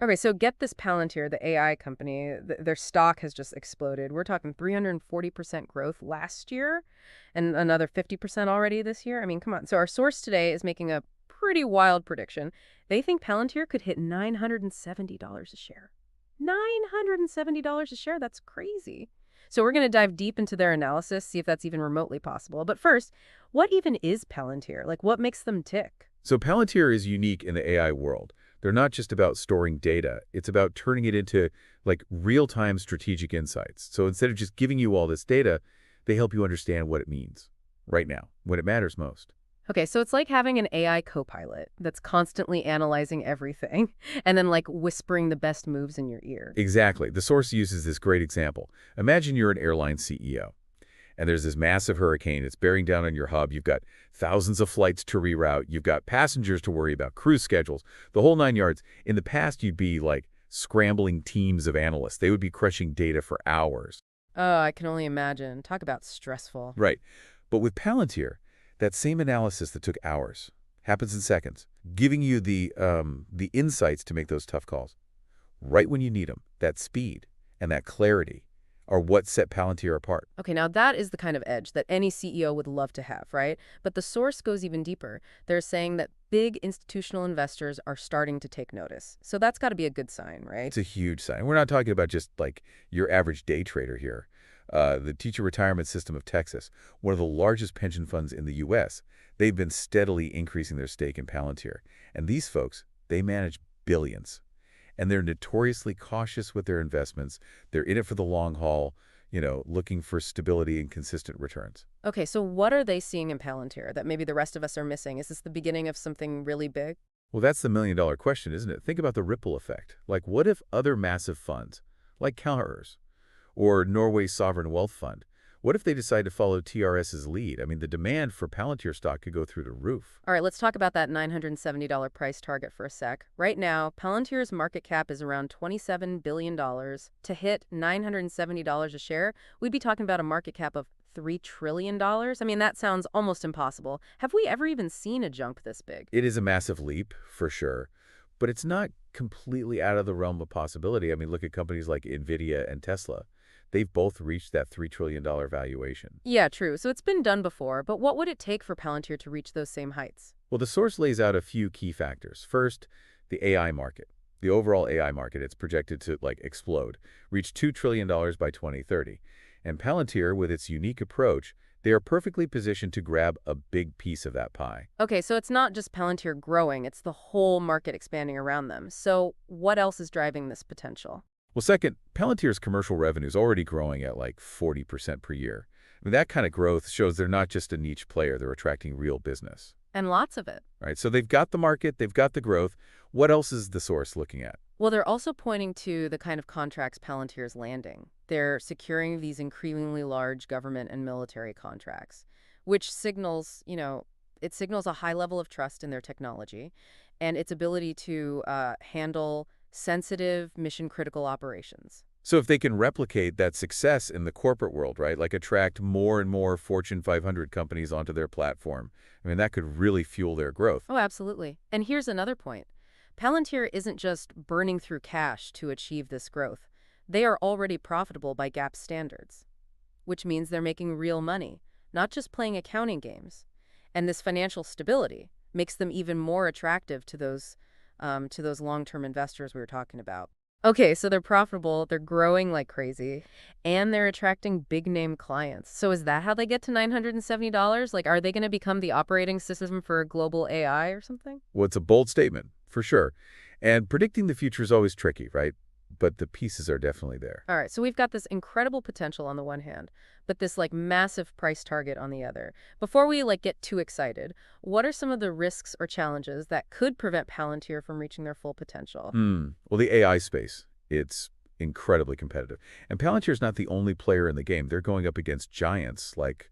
Okay, so get this Palantir, the AI company, their stock has just exploded. We're talking 340% growth last year and another 50% already this year. I mean, come on. So our source today is making a pretty wild prediction. They think Palantir could hit $970 a share. $970 a share? That's crazy. So we're going to dive deep into their analysis, see if that's even remotely possible. But first, what even is Palantir? Like, what makes them tick? So Palantir is unique in the AI world. They're not just about storing data. It's about turning it into like real-time strategic insights. So instead of just giving you all this data, they help you understand what it means right now, when it matters most. Okay, so it's like having an AI co-pilot that's constantly analyzing everything and then like whispering the best moves in your ear. Exactly. The source uses this great example. Imagine you're an airline CEO, and there's this massive hurricane. It's bearing down on your hub. You've got thousands of flights to reroute. You've got passengers to worry about, cruise schedules, the whole nine yards. In the past, you'd be like scrambling teams of analysts. They would be crushing data for hours. Oh, I can only imagine. Talk about stressful. Right. But with Palantir, that same analysis that took hours happens in seconds, giving you the insights to make those tough calls right when you need them. That speed and that clarity are what set Palantir apart. Okay, now that is the kind of edge that any CEO would love to have, right? But the source goes even deeper. They're saying that big institutional investors are starting to take notice. So that's got to be a good sign, right? It's a huge sign. We're not talking about just like your average day trader here. The Teacher Retirement System of Texas, one of the largest pension funds in the U.S., they've been steadily increasing their stake in Palantir. And these folks, they manage billions. And they're notoriously cautious with their investments. They're in it for the long haul, looking for stability and consistent returns. Okay, so what are they seeing in Palantir that maybe the rest of us are missing? Is this the beginning of something really big? Well, that's the million-dollar question, isn't it? Think about the ripple effect. Like, what if other massive funds, like CalHers or Norway's Sovereign Wealth Fund, what if they decide to follow TRS's lead? I mean, the demand for Palantir stock could go through the roof. All right, let's talk about that $970 price target for a sec. Right now, Palantir's market cap is around $27 billion. To hit $970 a share, we'd be talking about a market cap of $3 trillion. I mean, that sounds almost impossible. Have we ever even seen a jump this big? It is a massive leap, for sure, but it's not completely out of the realm of possibility. I mean, look at companies like NVIDIA and Tesla. They've both reached that $3 trillion valuation. Yeah, true. So it's been done before, but what would it take for Palantir to reach those same heights? Well, the source lays out a few key factors. First, the AI market. The overall AI market, it's projected to explode, reach $2 trillion by 2030. And Palantir, with its unique approach, they are perfectly positioned to grab a big piece of that pie. Okay, so it's not just Palantir growing, it's the whole market expanding around them. So what else is driving this potential? Well, second, Palantir's commercial revenue is already growing at like 40% per year. I mean, that kind of growth shows they're not just a niche player, they're attracting real business. And lots of it. Right, so they've got the market, they've got the growth. What else is the source looking at? Well, they're also pointing to the kind of contracts Palantir's landing. They're securing these increasingly large government and military contracts, which signals, it signals a high level of trust in their technology and its ability to handle sensitive, mission-critical operations. So if they can replicate that success in the corporate world, right, like attract more and more Fortune 500 companies onto their platform, I mean, that could really fuel their growth. Oh, absolutely. And here's another point. Palantir isn't just burning through cash to achieve this growth. They are already profitable by GAAP standards, which means they're making real money, not just playing accounting games. And this financial stability makes them even more attractive to those long-term investors we were talking about. Okay, so they're profitable, they're growing like crazy, and they're attracting big-name clients. So is that how they get to $970? Like, are they going to become the operating system for global AI or something? Well, it's a bold statement, for sure. And predicting the future is always tricky, right? But the pieces are definitely there. All right, so we've got this incredible potential on the one hand, but this massive price target on the other. Before we get too excited, what are some of the risks or challenges that could prevent Palantir from reaching their full potential? Well, the AI space, it's incredibly competitive. And Palantir is not the only player in the game. They're going up against giants like,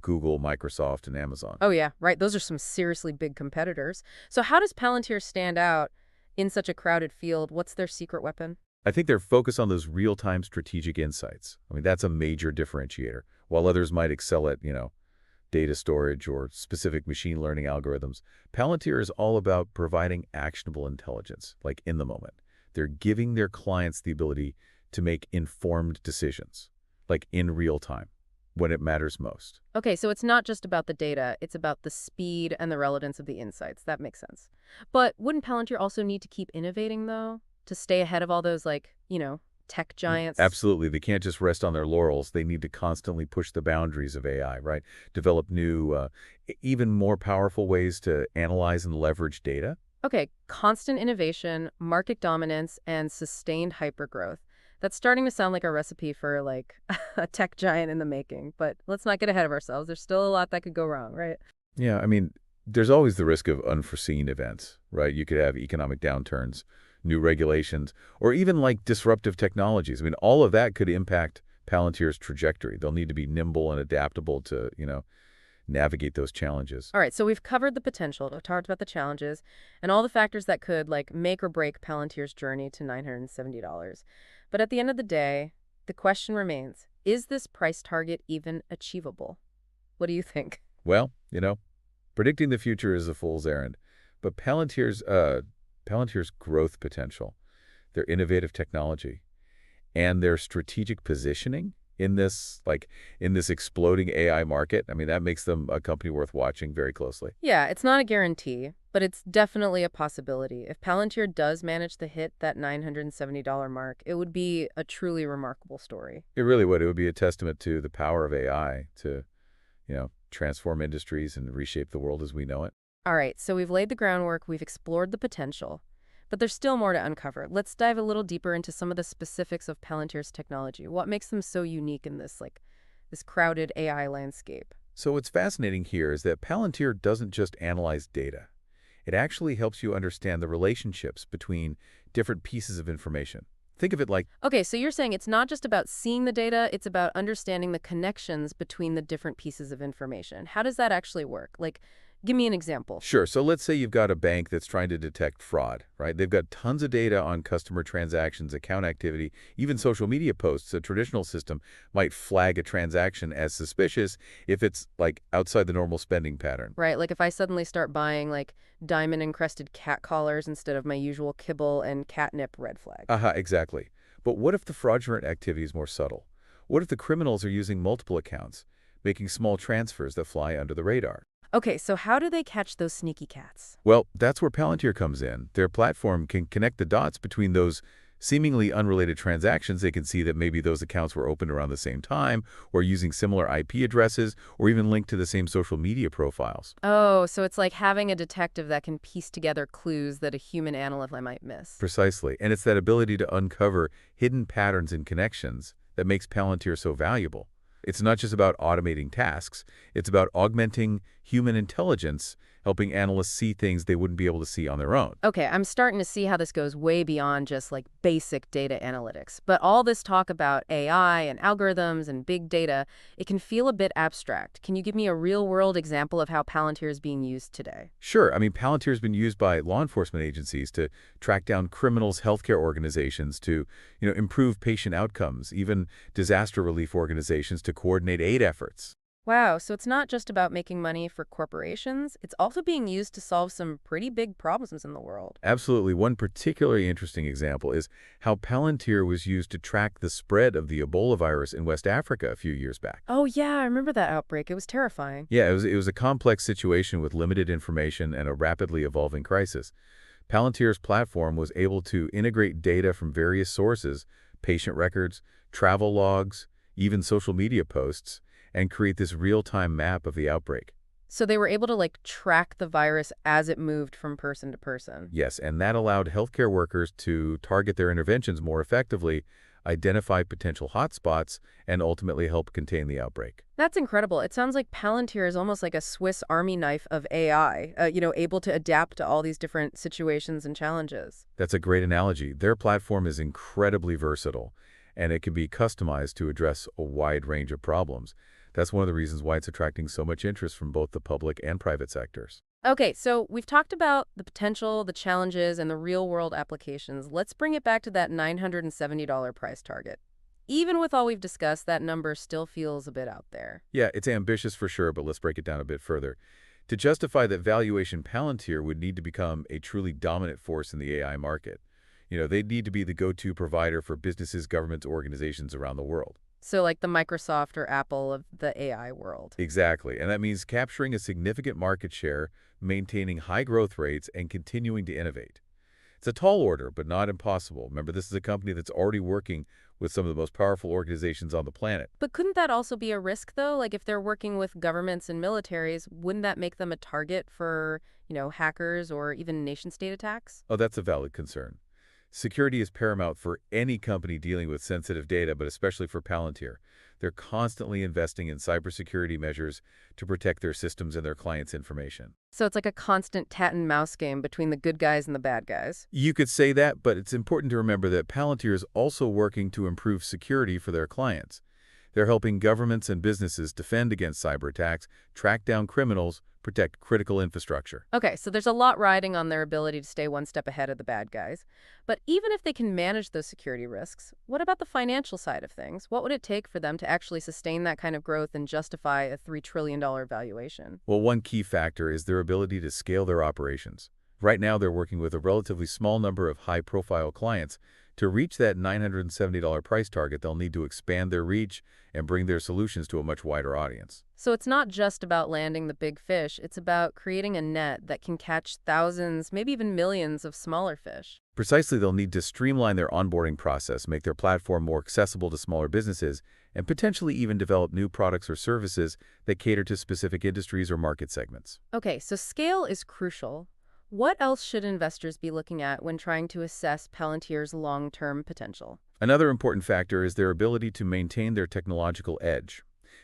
Google, Microsoft, and Amazon. Oh yeah, right. Those are some seriously big competitors. So how does Palantir stand out in such a crowded field? What's their secret weapon? I think they're focused on those real-time strategic insights. I mean, that's a major differentiator. While others might excel at, data storage or specific machine learning algorithms, Palantir is all about providing actionable intelligence, like in the moment. They're giving their clients the ability to make informed decisions, like in real time, when it matters most. Okay, so it's not just about the data, it's about the speed and the relevance of the insights. That makes sense. But wouldn't Palantir also need to keep innovating, though, to stay ahead of all those, like, tech giants? Absolutely. They can't just rest on their laurels. They need to constantly push the boundaries of AI, right? Develop new, even more powerful ways to analyze and leverage data. Okay, constant innovation, market dominance, and sustained hypergrowth. That's starting to sound like a recipe for, like, a tech giant in the making. But let's not get ahead of ourselves. There's still a lot that could go wrong, right? Yeah, I mean, there's always the risk of unforeseen events, right? You could have economic downturns, new regulations, or even like disruptive technologies. I mean, all of that could impact Palantir's trajectory. They'll need to be nimble and adaptable to, navigate those challenges. All right, so we've covered the potential, talked about the challenges, and all the factors that could, like, make or break Palantir's journey to $970. But at the end of the day, the question remains, is this price target even achievable? What do you think? Well, predicting the future is a fool's errand, but Palantir's growth potential, their innovative technology, and their strategic positioning in this exploding AI market, I mean, that makes them a company worth watching very closely. Yeah, it's not a guarantee, but it's definitely a possibility. If Palantir does manage to hit that $970 mark, it would be a truly remarkable story. It really would. It would be a testament to the power of AI to, transform industries and reshape the world as we know it. All right, so we've laid the groundwork, we've explored the potential, but there's still more to uncover. Let's dive a little deeper into some of the specifics of Palantir's technology. What makes them so unique in this crowded AI landscape? So what's fascinating here is that Palantir doesn't just analyze data. It actually helps you understand the relationships between different pieces of information. Think of it like, Okay, so you're saying it's not just about seeing the data, it's about understanding the connections between the different pieces of information. How does that actually work? Like, give me an example. sure, so let's say you've got a bank that's trying to detect fraud, right? They've got tons of data on customer transactions, account activity, even social media posts. A traditional system might flag a transaction as suspicious if it's, like, outside the normal spending pattern. Right, like if I suddenly start buying, like, diamond-encrusted cat collars instead of my usual kibble and catnip, red flag. Aha, exactly. But what if the fraudulent activity is more subtle? What if the criminals are using multiple accounts, making small transfers that fly under the radar? Okay, so how do they catch those sneaky cats? Well, that's where Palantir comes in. Their platform can connect the dots between those seemingly unrelated transactions. They can see that maybe those accounts were opened around the same time, or using similar IP addresses, or even linked to the same social media profiles. Oh, so it's like having a detective that can piece together clues that a human analyst might miss. Precisely. And it's that ability to uncover hidden patterns and connections that makes Palantir so valuable. It's not just about automating tasks. It's about augmenting human intelligence, helping analysts see things they wouldn't be able to see on their own. Okay, I'm starting to see how this goes way beyond just like basic data analytics. But all this talk about AI and algorithms and big data, it can feel a bit abstract. Can you give me a real-world example of how Palantir is being used today? Sure, I mean, Palantir has been used by law enforcement agencies to track down criminals, healthcare organizations to, improve patient outcomes, even disaster relief organizations to coordinate aid efforts. Wow, so it's not just about making money for corporations, it's also being used to solve some pretty big problems in the world. Absolutely. One particularly interesting example is how Palantir was used to track the spread of the Ebola virus in West Africa a few years back. Oh yeah, I remember that outbreak. It was terrifying. Yeah, it was a complex situation with limited information and a rapidly evolving crisis. Palantir's platform was able to integrate data from various sources, patient records, travel logs, even social media posts, and create this real-time map of the outbreak. So they were able to like track the virus as it moved from person to person. Yes, and that allowed healthcare workers to target their interventions more effectively, identify potential hotspots, and ultimately help contain the outbreak. That's incredible. It sounds like Palantir is almost like a Swiss Army knife of AI, able to adapt to all these different situations and challenges. That's a great analogy. Their platform is incredibly versatile, and it can be customized to address a wide range of problems. That's one of the reasons why it's attracting so much interest from both the public and private sectors. Okay, so we've talked about the potential, the challenges, and the real-world applications. Let's bring it back to that $970 price target. Even with all we've discussed, that number still feels a bit out there. Yeah, it's ambitious for sure, but let's break it down a bit further. To justify that valuation, Palantir would need to become a truly dominant force in the AI market. They need to be the go-to provider for businesses, governments, organizations around the world. So like the Microsoft or Apple of the AI world. Exactly. And that means capturing a significant market share, maintaining high growth rates, and continuing to innovate. It's a tall order, but not impossible. Remember, this is a company that's already working with some of the most powerful organizations on the planet. But couldn't that also be a risk, though? Like if they're working with governments and militaries, wouldn't that make them a target for, hackers or even nation-state attacks? Oh, that's a valid concern. Security is paramount for any company dealing with sensitive data, but especially for Palantir. They're constantly investing in cybersecurity measures to protect their systems and their clients' information. So it's like a constant cat and mouse game between the good guys and the bad guys. You could say that, but it's important to remember that Palantir is also working to improve security for their clients. They're helping governments and businesses defend against cyber attacks, track down criminals, protect critical infrastructure. Okay, so there's a lot riding on their ability to stay one step ahead of the bad guys. But even if they can manage those security risks, what about the financial side of things? What would it take for them to actually sustain that kind of growth and justify a $3 trillion valuation? Well, one key factor is their ability to scale their operations. Right now, they're working with a relatively small number of high-profile clients. To reach that $970 price target, they'll need to expand their reach and bring their solutions to a much wider audience. So it's not just about landing the big fish, it's about creating a net that can catch thousands, maybe even millions of smaller fish. Precisely, they'll need to streamline their onboarding process, make their platform more accessible to smaller businesses, and potentially even develop new products or services that cater to specific industries or market segments. Okay, so scale is crucial. What else should investors be looking at when trying to assess Palantir's long-term potential? Another important factor is their ability to maintain their technological edge.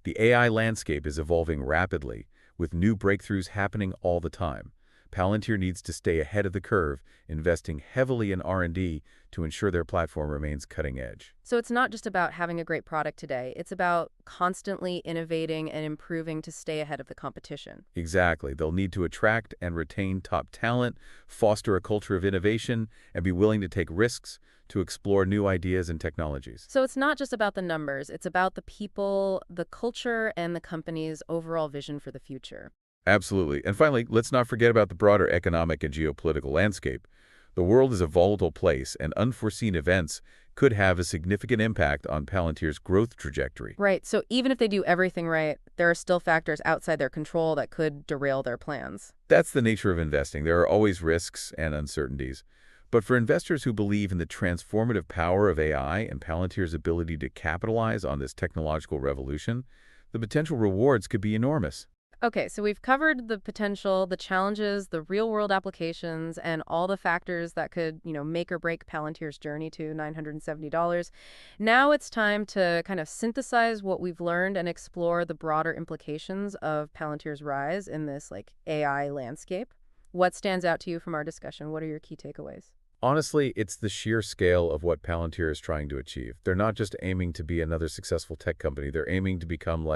The AI landscape is evolving rapidly, with new breakthroughs happening all the time. Palantir needs to stay ahead of the curve, investing heavily in R&D to ensure their platform remains cutting edge. So it's not just about having a great product today, it's about constantly innovating and improving to stay ahead of the competition. Exactly. They'll need to attract and retain top talent, foster a culture of innovation, and be willing to take risks to explore new ideas and technologies. So it's not just about the numbers, it's about the people, the culture, and the company's overall vision for the future. Absolutely. And finally, let's not forget about the broader economic and geopolitical landscape. The world is a volatile place, and unforeseen events could have a significant impact on Palantir's growth trajectory. Right, so even if they do everything right, there are still factors outside their control that could derail their plans. That's the nature of investing. There are always risks and uncertainties. But for investors who believe in the transformative power of AI and Palantir's ability to capitalize on this technological revolution, the potential rewards could be enormous. Okay, so we've covered the potential, the challenges, the real-world applications, and all the factors that could, make or break Palantir's journey to $970. Now it's time to kind of synthesize what we've learned and explore the broader implications of Palantir's rise in this, AI landscape. What stands out to you from our discussion? What are your key takeaways? Honestly, it's the sheer scale of what Palantir is trying to achieve. They're not just aiming to be another successful tech company. They're aiming to become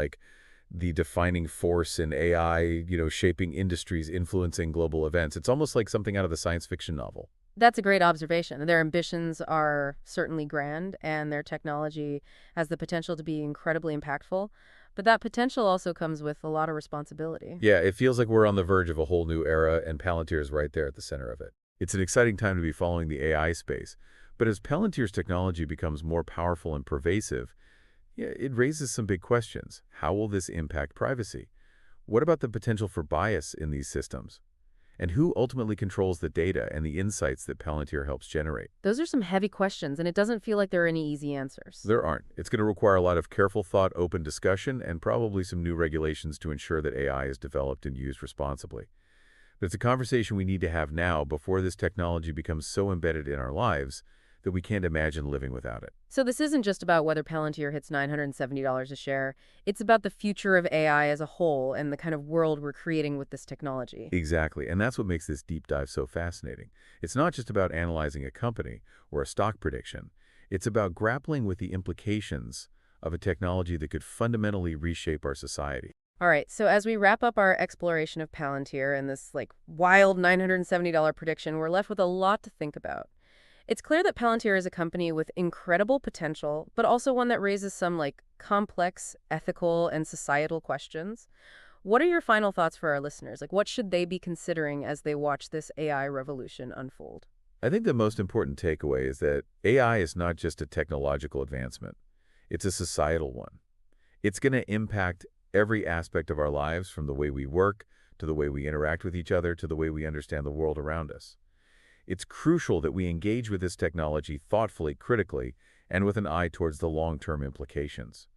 the defining force in AI, shaping industries, influencing global events. It's almost like something out of the science fiction novel. That's a great observation. Their ambitions are certainly grand, and their technology has the potential to be incredibly impactful. But that potential also comes with a lot of responsibility. Yeah, it feels like we're on the verge of a whole new era, and Palantir is right there at the center of it. It's an exciting time to be following the AI space. But as Palantir's technology becomes more powerful and pervasive, it raises some big questions. How will this impact privacy? What about the potential for bias in these systems? And who ultimately controls the data and the insights that Palantir helps generate? Those are some heavy questions, and it doesn't feel like there are any easy answers. There aren't. It's going to require a lot of careful thought, open discussion, and probably some new regulations to ensure that AI is developed and used responsibly. But it's a conversation we need to have now before this technology becomes so embedded in our lives that we can't imagine living without it. So this isn't just about whether Palantir hits $970 a share. It's about the future of AI as a whole and the kind of world we're creating with this technology. Exactly, and that's what makes this deep dive so fascinating. It's not just about analyzing a company or a stock prediction. It's about grappling with the implications of a technology that could fundamentally reshape our society. All right, so as we wrap up our exploration of Palantir and this wild $970 prediction, we're left with a lot to think about. It's clear that Palantir is a company with incredible potential, but also one that raises some complex ethical and societal questions. What are your final thoughts for our listeners? What should they be considering as they watch this AI revolution unfold? I think the most important takeaway is that AI is not just a technological advancement. It's a societal one. It's going to impact every aspect of our lives, from the way we work, to the way we interact with each other, to the way we understand the world around us. It's crucial that we engage with this technology thoughtfully, critically, and with an eye towards the long-term implications.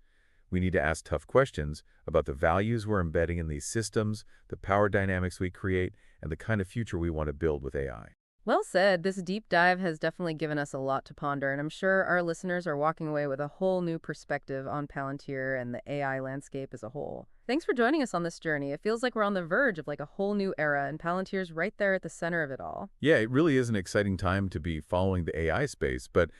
We need to ask tough questions about the values we're embedding in these systems, the power dynamics we create, and the kind of future we want to build with AI. Well said. This deep dive has definitely given us a lot to ponder, and I'm sure our listeners are walking away with a whole new perspective on Palantir and the AI landscape as a whole. Thanks for joining us on this journey. It feels like we're on the verge of like a whole new era, and Palantir's right there at the center of it all. Yeah, it really is an exciting time to be following the AI space, but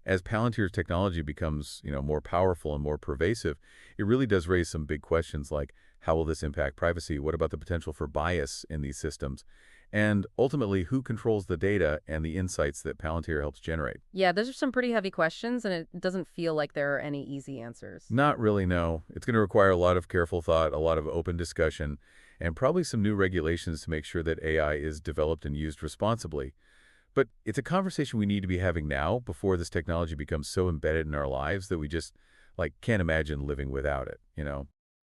as Palantir's technology becomes, more powerful and more pervasive, it really does raise some big questions like how will this impact privacy? What about the potential for bias in these systems? And ultimately, who controls the data and the insights that Palantir helps generate? Yeah, those are some pretty heavy questions, and it doesn't feel like there are any easy answers. Not really, no. It's going to require a lot of careful thought, a lot of open discussion, and probably some new regulations to make sure that AI is developed and used responsibly. But it's a conversation we need to be having now before this technology becomes so embedded in our lives that we just, can't imagine living without it?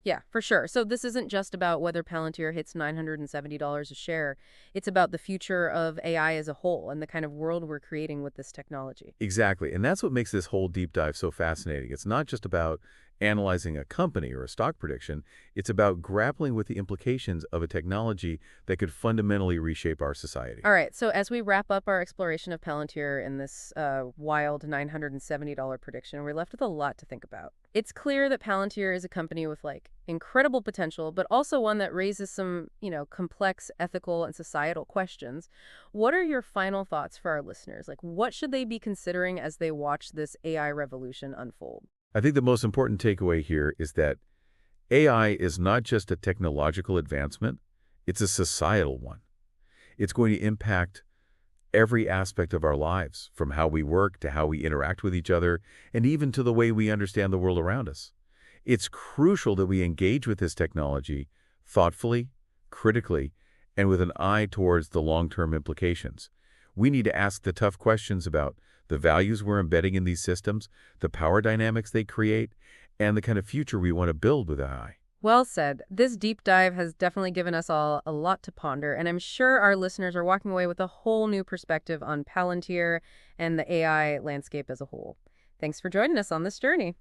Yeah, for sure. So this isn't just about whether Palantir hits $970 a share. It's about the future of AI as a whole and the kind of world we're creating with this technology. Exactly. And that's what makes this whole deep dive so fascinating. It's not just about analyzing a company or a stock prediction. It's about grappling with the implications of a technology that could fundamentally reshape our society. All right, so as we wrap up our exploration of Palantir in this wild $970 prediction, we're left with a lot to think about. It's clear that Palantir is a company with incredible potential, but also one that raises some, complex ethical and societal questions. What are your final thoughts for our listeners? What should they be considering as they watch this AI revolution unfold? I think the most important takeaway here is that AI is not just a technological advancement, it's a societal one. It's going to impact every aspect of our lives, from how we work to how we interact with each other, and even to the way we understand the world around us. It's crucial that we engage with this technology thoughtfully, critically, and with an eye towards the long-term implications. We need to ask the tough questions about the values we're embedding in these systems, the power dynamics they create, and the kind of future we want to build with AI. Well said. This deep dive has definitely given us all a lot to ponder, and I'm sure our listeners are walking away with a whole new perspective on Palantir and the AI landscape as a whole. Thanks for joining us on this journey.